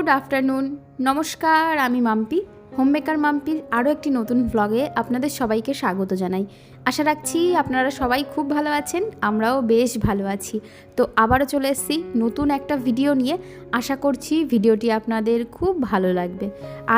Good afternoon, নমস্কার। আমি Mampi, homemaker মাম্পির আরও একটি নতুন ব্লগে আপনাদের সবাইকে স্বাগত জানাই। আশা রাখছি আপনারা সবাই খুব ভালো আছেন, আমরাও বেশ ভালো আছি। তো আবারও চলে এসেছি নতুন একটা ভিডিও নিয়ে। আশা করছি ভিডিওটি আপনাদের খুব ভালো লাগবে।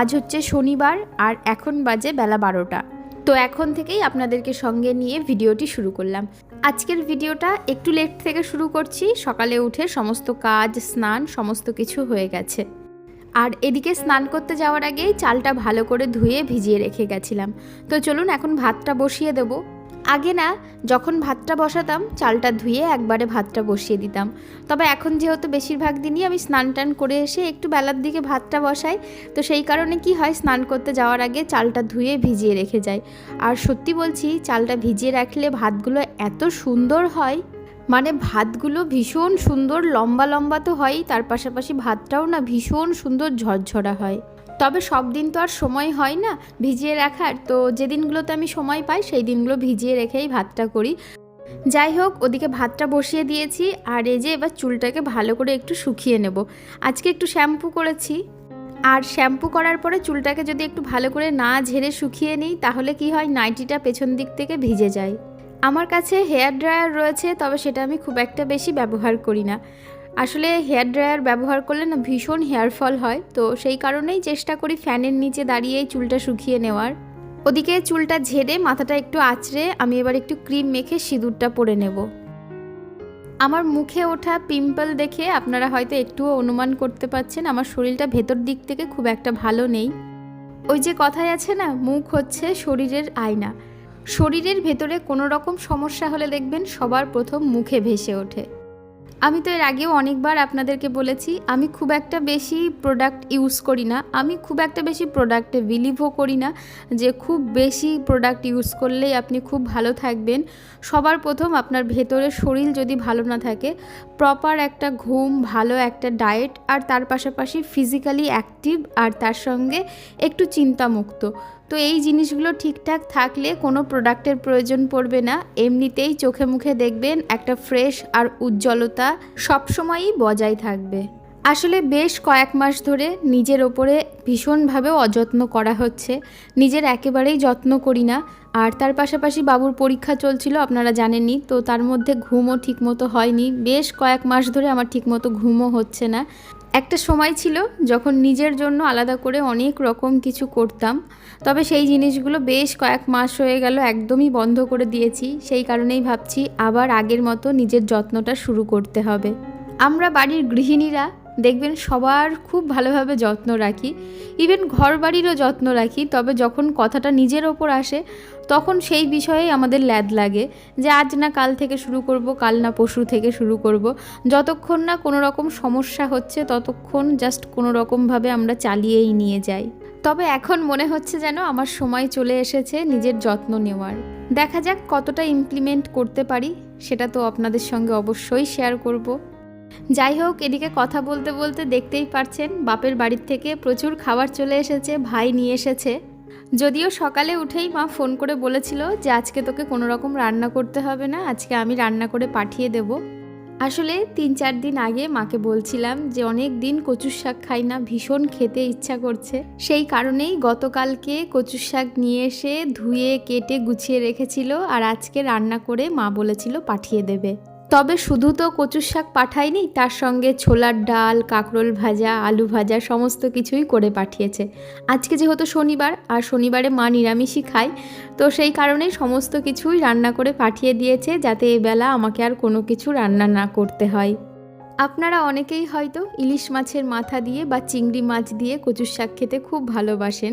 আজ হচ্ছে শনিবার আর এখন বাজে বেলা 12টা। তো এখন থেকেই আপনাদেরকে সঙ্গে নিয়ে ভিডিওটি শুরু করলাম। আজকের ভিডিওটা একটু লেট থেকে শুরু করছি। সকালে উঠে সমস্ত কাজ, স্নান সমস্ত কিছু হয়ে গেছে। আর এদিকে স্নান করতে যাওয়ার আগেই চালটা ভালো করে ধুয়ে ভিজিয়ে রেখে গেছিলাম। তো চলুন এখন ভাতটা বসিয়ে দেব। আগে না, যখন ভাতটা বসাতাম চালটা ধুয়ে একবারে ভাতটা বসিয়ে দিতাম। তবে এখন যেহেতু বেশিরভাগ দিনই আমি স্নান টান করে এসে একটু বেলার দিকে ভাতটা বসাই, তো সেই কারণে কি হয়, স্নান করতে যাওয়ার আগে চালটা ধুয়ে ভিজিয়ে রেখে যাই। আর সত্যি বলছি, চালটা ভিজিয়ে রাখলে ভাতগুলো এত সুন্দর হয়, মানে ভাতগুলো ভীষণ সুন্দর লম্বা লম্বা তো হয়, তার পাশাপাশি ভাতটাও না ভীষণ সুন্দর ঝরঝরা হয়। তবে সব দিন তো আর সময় হয় না ভিজিয়ে রাখার, তো যে দিনগুলোতে আমি সময় পাই সেই দিনগুলো ভিজিয়ে রেখেই ভাতটা করি। যাই হোক, ওদিকে ভাতটা বসিয়ে দিয়েছি। আর এই যে এবার চুলটাকে ভালো করে একটু শুকিয়ে নেব। আজকে একটু শ্যাম্পু করেছি, আর শ্যাম্পু করার পরে চুলটাকে যদি একটু ভালো করে না ঝেড়ে শুকিয়ে নিই, তাহলে কি হয়, নাইটিটা পেছন দিক থেকে ভিজে যায়। আমার কাছে হেয়ার ড্রায়ার রয়েছে, তবে সেটা আমি খুব একটা বেশি ব্যবহার করি না। আসলে হেয়ার ড্রায়ার ব্যবহার করলে না ভীষণ হেয়ার ফল হয়, তো সেই কারণেই চেষ্টা করি ফ্যানের নিচে দাঁড়িয়েই চুলটা শুকিয়ে নেওয়ার। ওদিকে চুলটা ঝেড়ে মাথাটা একটু আঁচড়ে আমি এবার একটু ক্রিম মেখে সিঁদুরটা পরে নেব। আমার মুখে ওঠা পিম্পল দেখে আপনারা হয়তো একটুও অনুমান করতে পারছেন আমার শরীরটা ভেতর দিক থেকে খুব একটা ভালো নেই। ওই যে কথাই আছে না, মুখ হচ্ছে শরীরের আয়না। শরীরের ভেতরে কোনো রকম সমস্যা হলে দেখবেন সবার প্রথম মুখে ভেসে ওঠে। আমি তো এর আগেও অনেকবার আপনাদেরকে বলেছি, আমি খুব একটা বেশি প্রোডাক্ট ইউজ করি না। আমি খুব একটা বেশি প্রোডাক্টে বিলিভও করি না যে খুব বেশি প্রোডাক্ট ইউজ করলেই আপনি খুব ভালো থাকবেন। সবার প্রথম আপনার ভেতরের শরীর যদি ভালো না থাকে, প্রপার একটা ঘুম, ভালো একটা ডায়েট, আর তার পাশাপাশি ফিজিক্যালি অ্যাক্টিভ, আর তার সঙ্গে একটু চিন্তামুক্ত, তো এই জিনিসগুলো ঠিকঠাক থাকলে কোনো প্রোডাক্টের প্রয়োজন পড়বে না। এমনিতেই চোখে মুখে দেখবেন একটা ফ্রেশ আর উজ্জ্বলতা সবসময়ই বজায় থাকবে। আসলে বেশ কয়েক মাস ধরে নিজের ওপরে ভীষণভাবে অযত্ন করা হচ্ছে, নিজের একেবারেই যত্ন করি না। আর তার পাশাপাশি বাবুর পরীক্ষা চলছিল, আপনারা জানেনই, তো তার মধ্যে ঘুমও ঠিকমতো হয়নি। বেশ কয়েক মাস ধরে আমার ঠিকমতো ঘুমও হচ্ছে না। একটা সময় ছিল যখন নিজের জন্য আলাদা করে অনেক রকম কিছু করতাম, তবে সেই জিনিসগুলো বেশ কয়েক মাস হয়ে গেল একদমই বন্ধ করে দিয়েছি। সেই কারণেই ভাবছি আবার আগের মতো নিজের যত্নটা শুরু করতে হবে। আমরা বাড়ির গৃহিণীরা দেখবেন সবার খুব ভালোভাবে যত্ন রাখি, ইভেন ঘর বাড়িরও যত্ন রাখি, তবে যখন কথাটা নিজের ওপর আসে তখন সেই বিষয়েই আমাদের ল্যাদ লাগে যে আজ না কাল থেকে শুরু করব, কাল না পরশু থেকে শুরু করব। যতক্ষণ না কোনো রকম সমস্যা হচ্ছে ততক্ষণ জাস্ট কোনো রকমভাবে আমরা চালিয়েই নিয়ে যাই। তবে এখন মনে হচ্ছে যেন আমার সময় চলে এসেছে নিজের যত্ন নেওয়ার। দেখা যাক কতটা ইমপ্লিমেন্ট করতে পারি, সেটা তো আপনাদের সঙ্গে অবশ্যই শেয়ার করব। যাই হোক, এদিকে কথা বলতে বলতে দেখতেই পারছেন বাপের বাড়ির থেকে প্রচুর খাবার চলে এসেছে, ভাই নিয়ে এসেছে। যদিও সকালে উঠেই মা ফোন করে বলেছিল যে আজকে তোকে কোনো রকম রান্না করতে হবে না, আজকে আমি রান্না করে পাঠিয়ে দেব। আসলে 3-4 দিন আগে মাকে বলছিলাম যে অনেক দিন কচুর শাক খাই না, ভীষণ খেতে ইচ্ছা করছে। সেই কারণেই গতকালকে কচুর শাক নিয়ে এসে ধুয়ে কেটে গুছিয়ে রেখেছিল, আর আজকে রান্না করে মা বলেছিল পাঠিয়ে দেবে। তবে শুধু তো কচুর শাক পাঠায়নি, তার সঙ্গে ছোলার ডাল, কাঁকরোল ভাজা, আলু ভাজা সমস্ত কিছুই করে পাঠিয়েছে। আজকে যেহেতু শনিবার, আর শনিবারে মা নিরামিষই খায়, তো সেই কারণেই সমস্ত কিছুই রান্না করে পাঠিয়ে দিয়েছে, যাতে এবেলা আমাকে আর কোনো কিছু রান্না না করতে হয়। আপনারা অনেকেই হয়তো ইলিশ মাছের মাথা দিয়ে বা চিংড়ি মাছ দিয়ে কচুর শাক খেতে খুব ভালোবাসেন,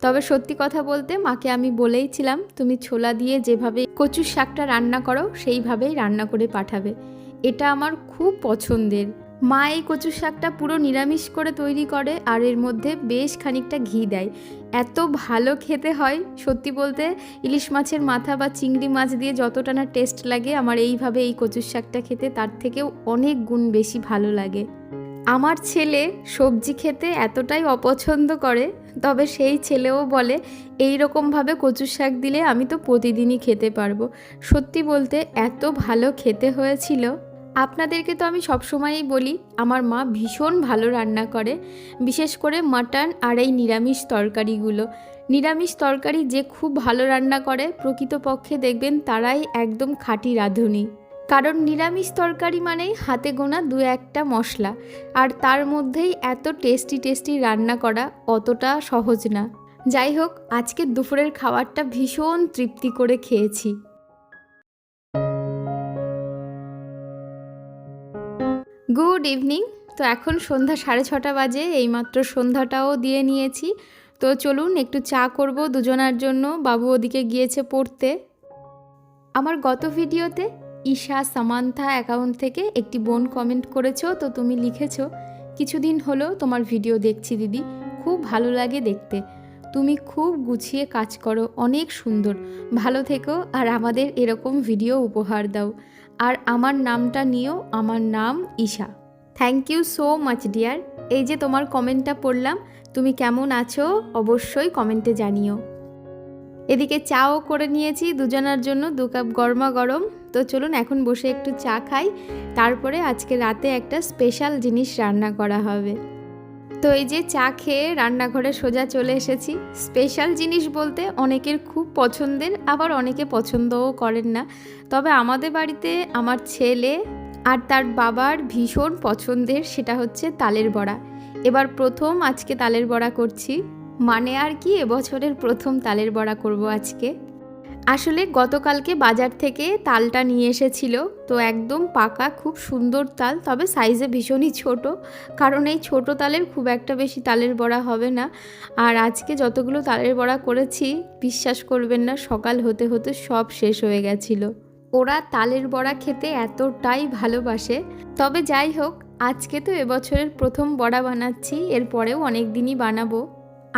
তবে সত্যি কথা বলতে মাকে আমি বলেইছিলাম তুমি ছোলা দিয়ে যেভাবে কচুর শাকটা রান্না করো সেইভাবেই রান্না করে পাঠাবে। এটা আমার খুব পছন্দের। মা এই কচুর শাকটা পুরো নিরামিষ করে তৈরি করে, আর এর মধ্যে বেশ খানিকটা ঘি দেয়। এত ভালো খেতে হয়, সত্যি বলতে ইলিশ মাছের মাথা বা চিংড়ি মাছ দিয়ে যতটা না টেস্ট লাগে, আমার এইভাবে এই কচুর শাকটা খেতে তার থেকেও অনেক গুণ বেশি ভালো লাগে। আমার ছেলে সবজি খেতে এতটাই অপছন্দ করে, তবে সেই ছেলেও বলে এই রকমভাবে কচুর শাক দিলে আমি তো প্রতিদিনই খেতে পারবো। সত্যি বলতে এত ভালো খেতে হয়েছিল। আপনাদেরকে তো আমি সবসময়ই বলি আমার মা ভীষণ ভালো রান্না করে, বিশেষ করে মাটন আর এই নিরামিষ তরকারিগুলো। নিরামিষ তরকারি যে খুব ভালো রান্না করে প্রকৃতপক্ষে দেখবেন তারাই একদম খাঁটি রাঁধুনি। কারণ নিরামিষ তরকারি মানেই হাতে গোনা দু একটা মশলা, আর তার মধ্যেই এত টেস্টি টেস্টি রান্না করা অতটা সহজ না। যাই হোক, আজকে দুপুরের খাবারটা ভীষণ তৃপ্তি করে খেয়েছি। Good evening. তো এখন সন্ধ্যা 6:30 বাজে, এইমাত্র সন্ধ্যাটাও দিয়ে নিয়েছি। তো চলুন একটু চা করব দুজনার জন্য, বাবু ওদিকে গিয়েছে পড়তে। আমার গত ভিডিওতে ঈশা সামান্থা অ্যাকাউন্ট থেকে একটি বোন কমেন্ট করেছো, তো তুমি লিখেছো, কিছুদিন হলো তোমার ভিডিও দেখছি দিদি, খুব ভালো লাগে দেখতে, তুমি খুব গুছিয়ে কাজ করো, অনেক সুন্দর, ভালো থেকো আর আমাদের এরকম ভিডিও উপহার দাও, আর আমার নামটা নিও, আমার নাম Isha. Thank you so much dear. এই যে তোমার কমেন্টটা পড়লাম, তুমি কেমন আছো অবশ্যই কমেন্টে জানিও। এদিকে চাও করে নিয়েছি দুজনার জন্য 2 কাপ গরমা গরম। তো চলুন এখন বসে একটু চা খাই, তারপরে আজকে রাতে একটা স্পেশাল জিনিস রান্না করা হবে। তো এই যে চা খেয়ে রান্নাঘরে সোজা চলে এসেছি। স্পেশাল জিনিস বলতে অনেকের খুব পছন্দের, আবার অনেকে পছন্দও করেন না, তবে আমাদের বাড়িতে আমার ছেলে আর তার বাবার ভীষণ পছন্দের, সেটা হচ্ছে তালের বড়া। এবার প্রথম আজকে তালের বড়া করছি, মানে আর কি এবছরের প্রথম তালের বড়া করব আজকে। আসলে গতকালকে বাজার থেকে তালটা নিয়ে এসেছিল, তো একদম পাকা খুব সুন্দর তাল, তবে সাইজে ভীষণই ছোট, কারণ এই ছোট তালের খুব একটা বেশি তালের বড়া হবে না। আর আজকে যতগুলো তালের বড়া করেছি বিশ্বাস করবেন না, সকাল হতে হতে সব শেষ হয়ে গেছিলো। ওরা তালের বড়া খেতে এতটাই ভালোবাসে। তবে যাই হোক, আজকে তো এবছরের প্রথম বড়া বানাচ্ছি, এরপরেও অনেক দিনই বানাবো।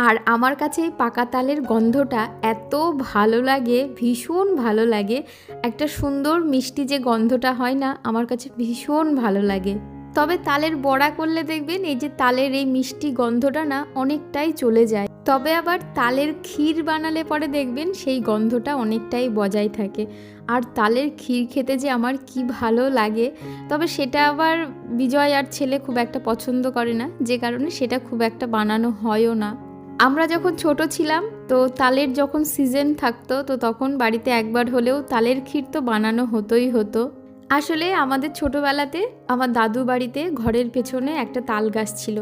আর আমার কাছে এই পাকা তালের গন্ধটা এত ভালো লাগে, ভীষণ ভালো লাগে। একটা সুন্দর মিষ্টি যে গন্ধটা হয় না, আমার কাছে ভীষণ ভালো লাগে। তবে তালের বড়া করলে দেখবেন এই যে তালের এই মিষ্টি গন্ধটা না অনেকটাই চলে যায়। তবে আবার তালের ক্ষীর বানালে পরে দেখবেন সেই গন্ধটা অনেকটাই বজায় থাকে। আর তালের ক্ষীর খেতে যে আমার কি ভালো লাগে, তবে সেটা আবার বিজয় আর ছেলে খুব একটা পছন্দ করে না, যে কারণে সেটা খুব একটা বানানো হয়ও না। আমরা যখন ছোট ছিলাম, তো তালের যখন সিজন থাকতো, তো তখন বাড়িতে একবার হলেও তালের ক্ষীর তো বানানো হতোই হতো। আসলে আমাদের ছোটোবেলাতে আমার দাদু বাড়িতে ঘরের পেছনে একটা তাল গাছ ছিল,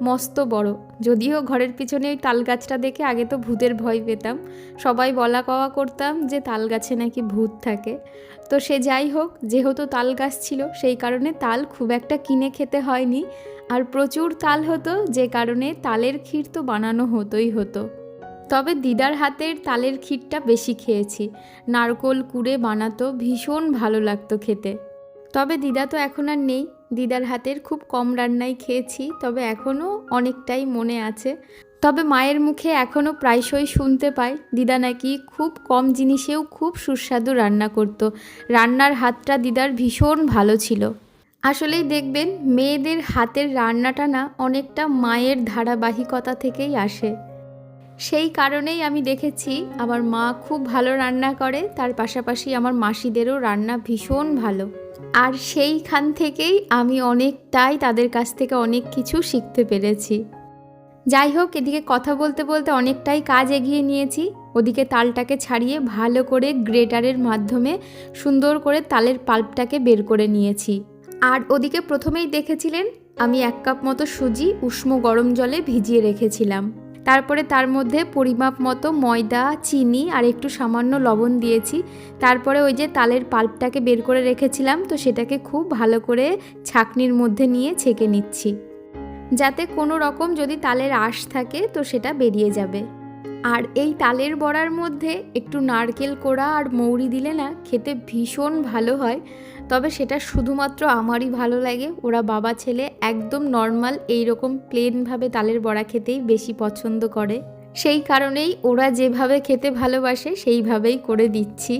মস্ত বড়। যদিও ঘরের পেছনে ওই তাল গাছটা দেখে আগে তো ভূতের ভয় পেতাম, সবাই বলা কওয়া করতাম যে তাল গাছে নাকি ভূত থাকে। তো সে যাই হোক, যেহেতু তাল গাছ ছিল সেই কারণে তাল খুব একটা কিনে খেতে হয়নি, আর প্রচুর তাল হতো, যে কারণে তালের ক্ষীর তো বানানো হতোই হতো। তবে দিদার হাতের তালের ক্ষীরটা বেশি খেয়েছি, নারকোল কুড়ে বানাতো, ভীষণ ভালো লাগতো খেতে। তবে দিদা তো এখন আর নেই, দিদার হাতের খুব কম রান্নাই খেয়েছি, তবে এখনও অনেকটাই মনে আছে। তবে মায়ের মুখে এখনও প্রায়শই শুনতে পাই দিদা নাকি খুব কম জিনিসেও খুব সুস্বাদু রান্না করত, রান্নার হাতটা দিদার ভীষণ ভালো ছিল। আসলেই দেখবেন মেয়েদের হাতের রান্নাটা না অনেকটা মায়ের ধারাবাহিকতা থেকেই আসে। সেই কারণেই আমি দেখেছি আমার মা খুব ভালো রান্না করে, তার পাশাপাশি আমার মাসিদেরও রান্না ভীষণ ভালো, আর সেইখান থেকেই আমি অনেকটাই তাদের কাছ থেকে অনেক কিছু শিখতে পেরেছি। যাই হোক, এদিকে কথা বলতে বলতে অনেকটাই কাজ এগিয়ে নিয়েছি। ওদিকে তালটাকে ছাড়িয়ে ভালো করে গ্রেটারের মাধ্যমে সুন্দর করে তালের পাল্পটাকে বের করে নিয়েছি। আর ওদিকে প্রথমেই দেখেছিলেন আমি 1 কাপ মতো সুজি উষ্ণ গরম জলে ভিজিয়ে রেখেছিলাম। তারপরে তার মধ্যে পরিমাপ মতো ময়দা, চিনি আর একটু সামান্য লবণ দিয়েছি। তারপরে ওই যে তালের পাল্পটাকে বের করে রেখেছিলাম, তো সেটাকে খুব ভালো করে ছাঁকনির মধ্যে নিয়ে ছেঁকে নিচ্ছি, যাতে কোনো রকম যদি তালের আঁশ থাকে তো সেটা বেরিয়ে যাবে। আর এই তালের বড়ার মধ্যে একটু নারকেল কোড়া আর মৌরি দিলে না খেতে ভীষণ ভালো হয়। তবে সেটা শুধুমাত্র আমারই ভালো লাগে, ওরা বাবা ছেলে একদম নর্মাল এইরকম প্লেনভাবে তালের বড়া খেতেই বেশি পছন্দ করে, সেই কারণেই ওরা যেভাবে খেতে ভালোবাসে সেইভাবেই করে দিচ্ছি।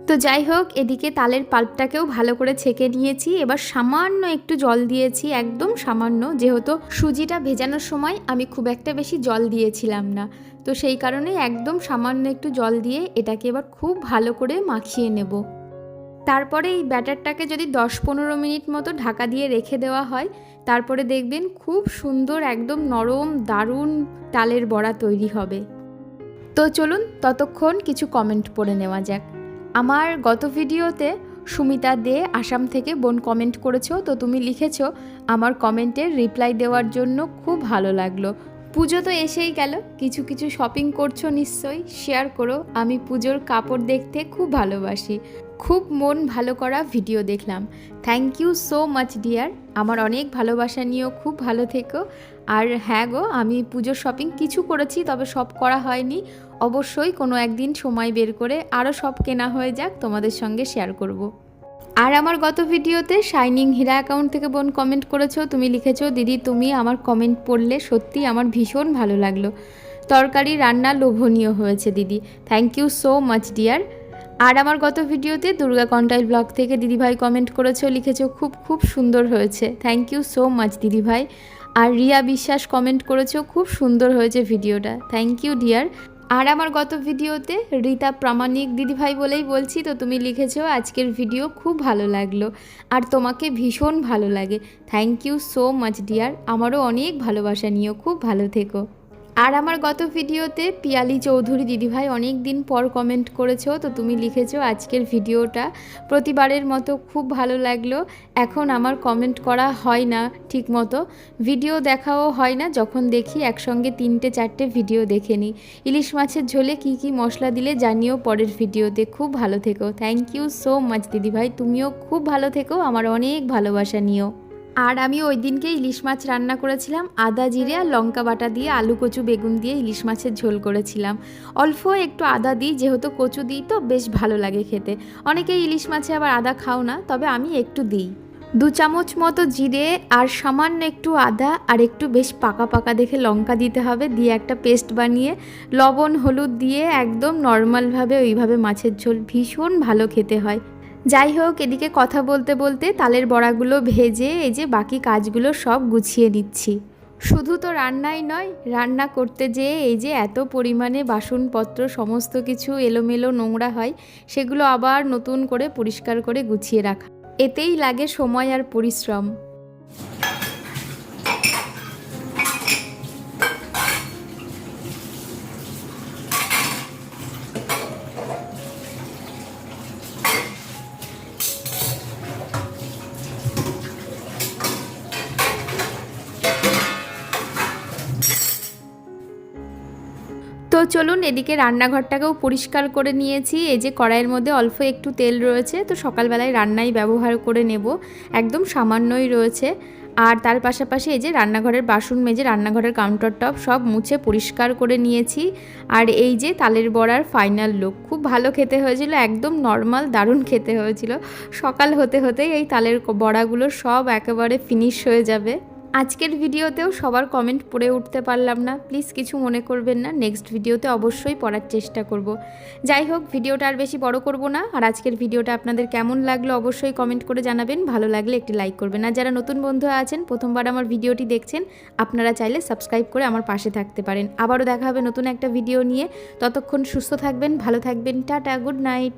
তো যাই হোক, এদিকে তালের পাল্পটাকেও ভালো করে ছেঁকে নিয়েছি। এবার সামান্য একটু জল দিয়েছি, একদম সামান্য, যেহেতু সুজিটা ভেজানোর সময় আমি খুব একটা বেশি জল দিয়েছিলাম না, তো সেই কারণে একদম সামান্য একটু জল দিয়ে এটাকে এবার খুব ভালো করে মাখিয়ে নেব। তারপরে এই ব্যাটারটাকে যদি 10-15 মিনিট মতো ঢাকা দিয়ে রেখে দেওয়া হয়, তারপরে দেখবেন খুব সুন্দর একদম নরম দারুণ তালের বড়া তৈরি হবে। তো চলুন ততক্ষণ কিছু কমেন্ট পড়ে নেওয়া যাক। আমার গত ভিডিওতে সুমিতা দে আসাম থেকে বোন কমেন্ট করেছো, তো তুমি লিখেছো আমার কমেন্টের রিপ্লাই দেওয়ার জন্য খুব ভালো লাগলো। পুজো তো এসেই গেল, কিছু কিছু শপিং করছো নিশ্চয়ই, শেয়ার করো। আমি পুজোর কাপড় দেখতে খুব ভালোবাসি, খুব মন ভালো করা ভিডিও দেখলাম। Thank you so much dear, আমার অনেক ভালোবাসা নিয়েও খুব ভালো থেকো। আর হ্যাঁ গো, আমি পুজোর শপিং কিছু করেছি, তবে সব করা হয়নি। অবশ্যই কোনো একদিন সময় বের করে আরও সব কেনা হয়ে যাক, তোমাদের সঙ্গে শেয়ার করব। আর আমার গত ভিডিওতে শাইনিং হীরা অ্যাকাউন্ট থেকে বোন কমেন্ট করেছো, তুমি লিখেছো দিদি তুমি আমার কমেন্ট পড়লে সত্যি আমার ভীষণ ভালো লাগলো, তরকারি রান্না লোভনীয় হয়েছে দিদি। Thank you so much dear. আর আমার গত ভিডিওতে দুর্গা কন্টাইল ব্লগ থেকে দিদিভাই কমেন্ট করেছো, লিখেছো খুব খুব সুন্দর হয়েছে। থ্যাংক ইউ সো মাচ দিদিভাই। আর রিয়া বিশ্বাস কমেন্ট করেছো খুব সুন্দর হয়েছে ভিডিওটা, থ্যাংক ইউ ডিয়ার। আর আমার গত ভিডিওতে রীতা প্রামাণিক দিদিভাই বলেই বলছি, তো তুমি লিখেছো আজকের ভিডিও খুব ভালো লাগলো আর তোমাকে ভীষণ ভালো লাগে। Thank you so much dear, আমারও অনেক ভালোবাসা নিও, খুব ভালো থেকো। আর আমার গত ভিডিওতে পিয়ালি চৌধুরী দিদিভাই অনেক দিন পর কমেন্ট করেছো, তো তুমি লিখেছো আজকের ভিডিওটা প্রতিবারের মতো খুব ভালো লাগলো। এখন আমার কমেন্ট করা হয় না ঠিক মতো, ভিডিও দেখাও হয় না, যখন দেখি একসঙ্গে 3-4টে ভিডিও দেখে নিই। ইলিশ মাছের ঝোলে কি কি মশলা দিলে জানিও পরের ভিডিওতে, খুব ভালো থেকো। থ্যাংক ইউ সো মাচ দিদিভাই, তুমিও খুব ভালো থেকো, আমার অনেক ভালোবাসা নিও। আর আমি ওই দিনকে ইলিশ মাছ রান্না করেছিলাম আদা জিরে আর লঙ্কা বাটা দিয়ে, আলু কচু বেগুন দিয়ে ইলিশ মাছের ঝোল করেছিলাম। অল্প একটু আদা দিই, যেহেতু কচু দিই তো বেশ ভালো লাগে খেতে। অনেকে ইলিশ মাছে আবার আদা খাও না, তবে আমি একটু দিই। 2 চামচ মতো জিরে আর সামান্য একটু আদা আর একটু বেশ পাকা পাকা দেখে লঙ্কা দিতে হবে, দিয়ে একটা পেস্ট বানিয়ে লবণ হলুদ দিয়ে একদম নর্মালভাবে ওইভাবে মাছের ঝোল ভীষণ ভালো খেতে হয়। যাই হোক, এদিকে কথা বলতে বলতে তালের বড়াগুলো ভেজে এই যে বাকি কাজগুলো সব গুছিয়ে নিচ্ছি। শুধু তো রান্নাই নয়, রান্না করতে যেয়ে এই যে এত পরিমাণে বাসনপত্র সমস্ত কিছু এলোমেলো নোংরা হয়, সেগুলো আবার নতুন করে পরিষ্কার করে গুছিয়ে রাখা, এতেই লাগে সময় আর পরিশ্রম। তো চলুন এদিকে রান্নাঘরটাকেও পরিষ্কার করে নিয়েছি। এই যে কড়াইয়ের মধ্যে অল্প একটু তেল রয়েছে, তো সকালবেলায় রান্নায় ব্যবহার করে নেব, একদম সামান্যই রয়েছে। আর তার পাশাপাশি এই যে রান্নাঘরের বাসন মেজে রান্নাঘরের কাউন্টার টপ সব মুছে পরিষ্কার করে নিয়েছি। আর এই যে তালের বড়ার ফাইনাল লুক, খুব ভালো খেতে হয়েছিল, একদম নর্মাল দারুণ খেতে হয়েছিল। সকাল হতে হতেই এই তালের বড়াগুলো সব একেবারে ফিনিশ হয়ে যাবে। আজকের ভিডিওতেও সবার কমেন্ট পড়ে উঠতে পারলাম না, প্লিজ কিছু মনে করবেন না, নেক্সট ভিডিওতে অবশ্যই পড়ার চেষ্টা করব। যাই হোক, ভিডিওটা আর বেশি বড় করব না। আর আজকের ভিডিওটা আপনাদের কেমন লাগলো অবশ্যই কমেন্ট করে জানাবেন, ভালো লাগলে একটি লাইক করবেন। আর যারা নতুন বন্ধু আছেন, প্রথমবার আমার ভিডিওটি দেখছেন, আপনারা চাইলে সাবস্ক্রাইব করে আমার পাশে থাকতে পারেন। আবারও দেখা হবে নতুন একটা ভিডিও নিয়ে, ততক্ষণ সুস্থ থাকবেন, ভালো থাকবেন, টাটা, গুড নাইট।